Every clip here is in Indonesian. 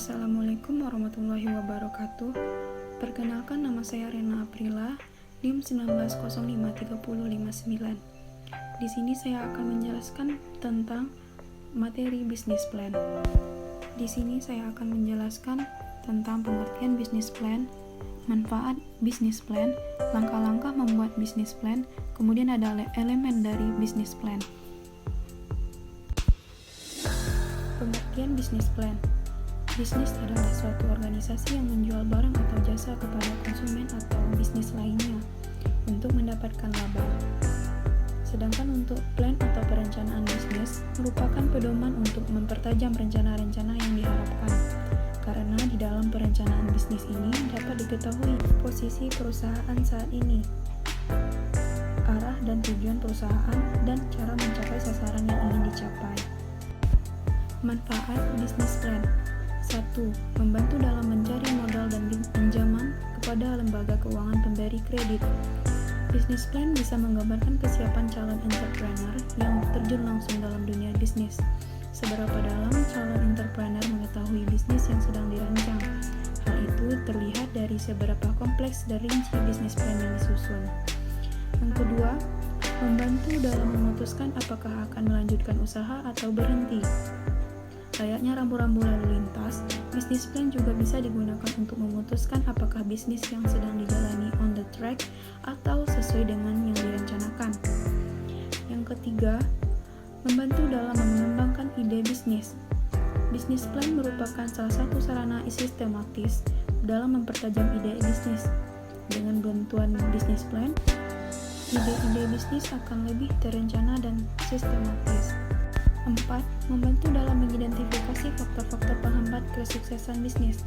Assalamualaikum warahmatullahi wabarakatuh. Perkenalkan, nama saya Rena Aprila, NIM 19053059. Di sini saya akan menjelaskan tentang materi bisnis plan. Di sini saya akan menjelaskan tentang pengertian bisnis plan, manfaat bisnis plan, langkah-langkah membuat bisnis plan, kemudian ada elemen dari bisnis plan. Pengertian bisnis plan. Bisnis adalah suatu organisasi yang menjual barang atau jasa kepada konsumen atau bisnis lainnya untuk mendapatkan laba. Sedangkan untuk plan atau perencanaan bisnis merupakan pedoman untuk mempertajam rencana-rencana yang diharapkan. Karena di dalam perencanaan bisnis ini dapat diketahui posisi perusahaan saat ini, arah dan tujuan perusahaan, dan cara mencapai sasaran yang ingin dicapai. Manfaat bisnis plan. 1. Membantu dalam mencari modal dan pinjaman kepada lembaga keuangan pemberi kredit. Bisnis plan bisa menggambarkan kesiapan calon entrepreneur yang terjun langsung dalam dunia bisnis. Seberapa dalam calon entrepreneur mengetahui bisnis yang sedang dirancang. Hal itu terlihat dari seberapa kompleks dan rinci bisnis plan yang disusun. Yang kedua, membantu dalam memutuskan apakah akan melanjutkan usaha atau berhenti. Layaknya rambu-rambu lalu lintas, bisnis plan juga bisa digunakan untuk memutuskan apakah bisnis yang sedang dijalani on the track atau sesuai dengan yang direncanakan. Yang ketiga, membantu dalam mengembangkan ide bisnis. Bisnis plan merupakan salah satu sarana sistematis dalam mempertajam ide bisnis. Dengan bantuan bisnis plan, ide-ide bisnis akan lebih terencana dan sistematis. 4. Membantu dalam mengidentifikasi faktor-faktor penghambat kesuksesan bisnis.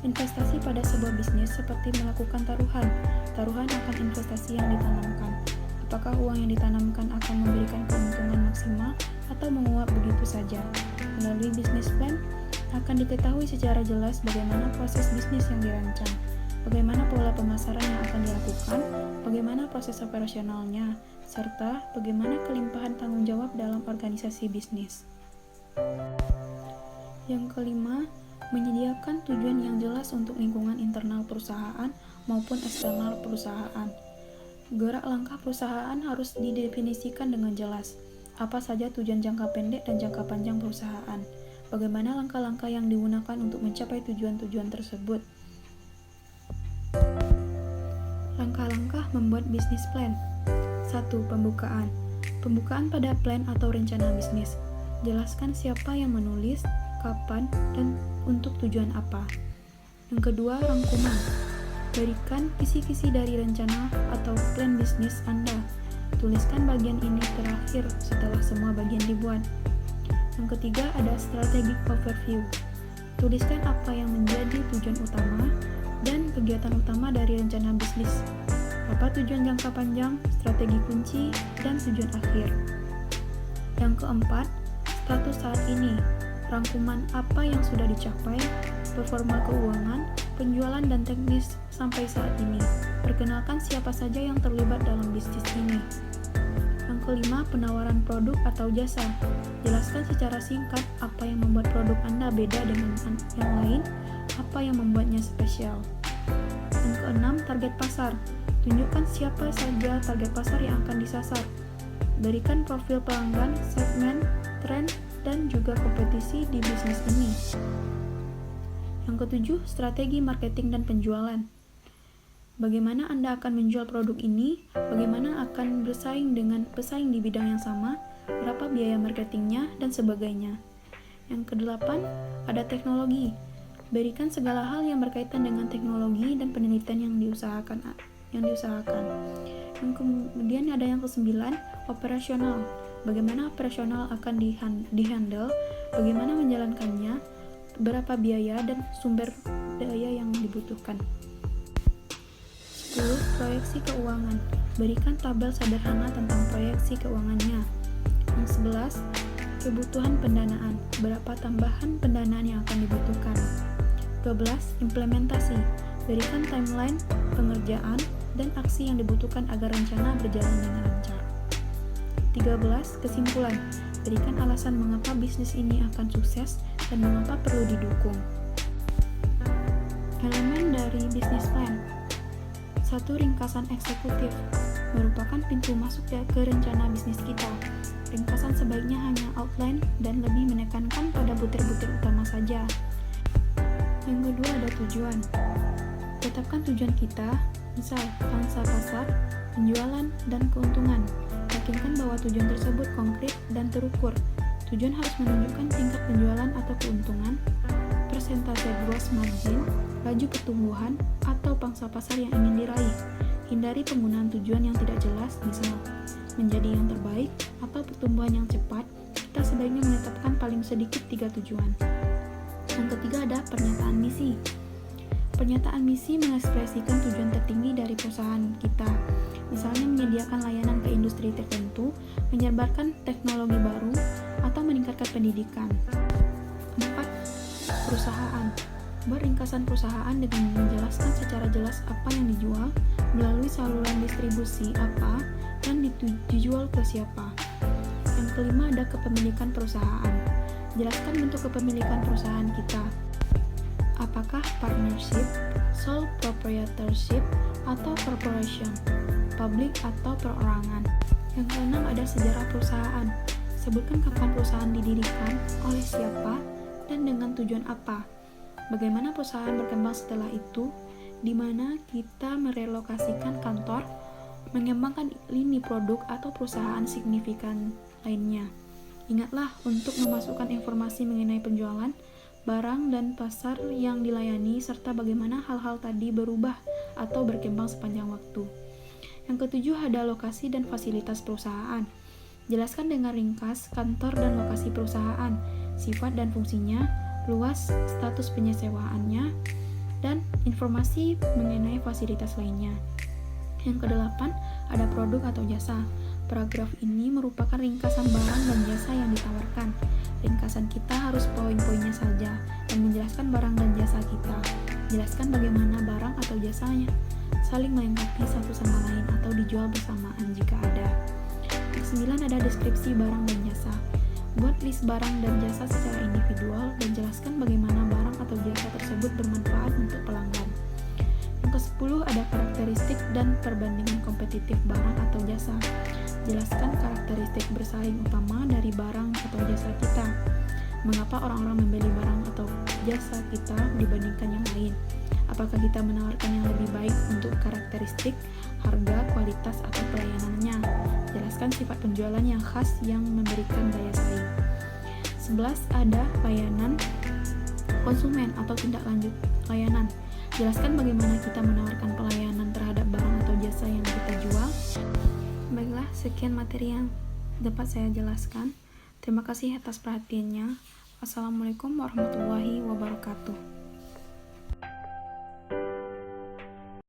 Investasi pada sebuah bisnis seperti melakukan taruhan. Taruhan akan investasi yang ditanamkan. Apakah uang yang ditanamkan akan memberikan keuntungan maksimal atau menguap begitu saja? Melalui bisnis plan, akan diketahui secara jelas bagaimana proses bisnis yang dirancang, bagaimana pola pemasaran yang akan dilakukan, bagaimana proses operasionalnya, serta bagaimana kelimpahan tanggung jawab dalam organisasi bisnis. Yang kelima, menyediakan tujuan yang jelas untuk lingkungan internal perusahaan maupun eksternal perusahaan. Gerak langkah perusahaan harus didefinisikan dengan jelas. Apa saja tujuan jangka pendek dan jangka panjang perusahaan? Bagaimana langkah-langkah yang digunakan untuk mencapai tujuan-tujuan tersebut? Langkah-langkah membuat bisnis plan. 1. Pembukaan. Pembukaan pada plan atau rencana bisnis. Jelaskan siapa yang menulis, kapan, dan untuk tujuan apa. Yang kedua, rangkuman. Berikan kisi-kisi dari rencana atau plan bisnis Anda. Tuliskan bagian ini terakhir setelah semua bagian dibuat. Yang ketiga, ada strategic overview. Tuliskan apa yang menjadi tujuan utama dan kegiatan utama dari rencana bisnis. Apa tujuan jangka panjang, strategi kunci, dan tujuan akhir. Yang keempat, status saat ini. Rangkuman apa yang sudah dicapai, performa keuangan, penjualan, dan teknis sampai saat ini. Perkenalkan siapa saja yang terlibat dalam bisnis ini. Yang kelima, penawaran produk atau jasa. Jelaskan secara singkat apa yang membuat produk Anda beda dengan yang lain, apa yang membuatnya spesial. Yang keenam, target pasar. Tunjukkan siapa saja target pasar yang akan disasar. Berikan profil pelanggan, segmen, tren, dan juga kompetisi di bisnis ini. Yang ketujuh, strategi marketing dan penjualan. Bagaimana Anda akan menjual produk ini? Bagaimana akan bersaing dengan pesaing di bidang yang sama? Berapa biaya marketingnya? Dan sebagainya. Yang kedelapan, ada teknologi. Berikan segala hal yang berkaitan dengan teknologi dan penelitian yang diusahakan. Yang kemudian ada yang kesembilan, operasional. Bagaimana operasional akan dihandle, bagaimana menjalankannya, berapa biaya dan sumber daya yang dibutuhkan. 10. Proyeksi keuangan. Berikan tabel sederhana tentang proyeksi keuangannya. Yang 11. Kebutuhan pendanaan. Berapa tambahan pendanaan yang akan dibutuhkan. 12. Implementasi. Berikan timeline, pengerjaan, dan aksi yang dibutuhkan agar rencana berjalan dengan lancar. 13. Kesimpulan. Berikan alasan mengapa bisnis ini akan sukses dan mengapa perlu didukung. Elemen dari bisnis plan. 1. Ringkasan eksekutif merupakan pintu masuk ke rencana bisnis kita. Ringkasan sebaiknya hanya outline dan lebih menekankan pada butir-butir utama saja. Yang kedua ada tujuan. Tetapkan tujuan kita, misal pangsa pasar, penjualan, dan keuntungan. Yakinkan bahwa tujuan tersebut konkret dan terukur. Tujuan harus menunjukkan tingkat penjualan atau keuntungan, persentase gross margin, laju pertumbuhan, atau pangsa pasar yang ingin diraih. Hindari penggunaan tujuan yang tidak jelas, misal menjadi yang terbaik atau pertumbuhan yang cepat. Kita sebaiknya menetapkan paling sedikit 3 tujuan. Yang ketiga ada pernyataan misi. Pernyataan misi mengekspresikan tujuan tertinggi dari perusahaan kita, misalnya menyediakan layanan ke industri tertentu, menyebarkan teknologi baru, atau meningkatkan pendidikan. 4. Perusahaan. Buat ringkasan perusahaan dengan menjelaskan secara jelas apa yang dijual, melalui saluran distribusi apa, dan dijual ke siapa. Yang kelima ada kepemilikan perusahaan. Jelaskan bentuk kepemilikan perusahaan kita. Apakah partnership, sole proprietorship, atau corporation, public atau perorangan. Yang keenam ada sejarah perusahaan. Sebutkan kapan perusahaan didirikan, oleh siapa, dan dengan tujuan apa. Bagaimana perusahaan berkembang setelah itu, di mana kita merelokasikan kantor, mengembangkan lini produk atau perusahaan signifikan lainnya. Ingatlah untuk memasukkan informasi mengenai penjualan, barang dan pasar yang dilayani, serta bagaimana hal-hal tadi berubah atau berkembang sepanjang waktu. Yang ketujuh ada lokasi dan fasilitas perusahaan. Jelaskan dengan ringkas kantor dan lokasi perusahaan, sifat dan fungsinya, luas, status penyewaannya, dan informasi mengenai fasilitas lainnya. Yang kedelapan, ada produk atau jasa. Paragraf ini merupakan ringkasan barang dan jasa yang ditawarkan. Ringkasan kita harus poin-poinnya saja dan menjelaskan barang dan jasa kita. Jelaskan bagaimana barang atau jasanya saling melengkapi satu sama lain atau dijual bersamaan jika ada. Yang 9 ada deskripsi barang dan jasa. Buat list barang dan jasa secara individual dan jelaskan bagaimana barang atau jasa tersebut bermanfaat untuk pelanggan. Yang ke-10 ada karakteristik dan perbandingan kompetitif barang atau jasa. Jelaskan karakteristik bersaing utama dari barang atau jasa kita. Mengapa orang-orang membeli barang atau jasa kita dibandingkan yang lain? Apakah kita menawarkan yang lebih baik untuk karakteristik, harga, kualitas, atau pelayanannya? Jelaskan sifat penjualan yang khas yang memberikan daya saing. 11 ada layanan konsumen atau tindak lanjut layanan. Jelaskan bagaimana kita menawarkan pelayanan terhadap barang atau jasa yang kita jual. Baiklah, sekian materi yang dapat saya jelaskan. Terima kasih atas perhatiannya. Wassalamualaikum warahmatullahi wabarakatuh.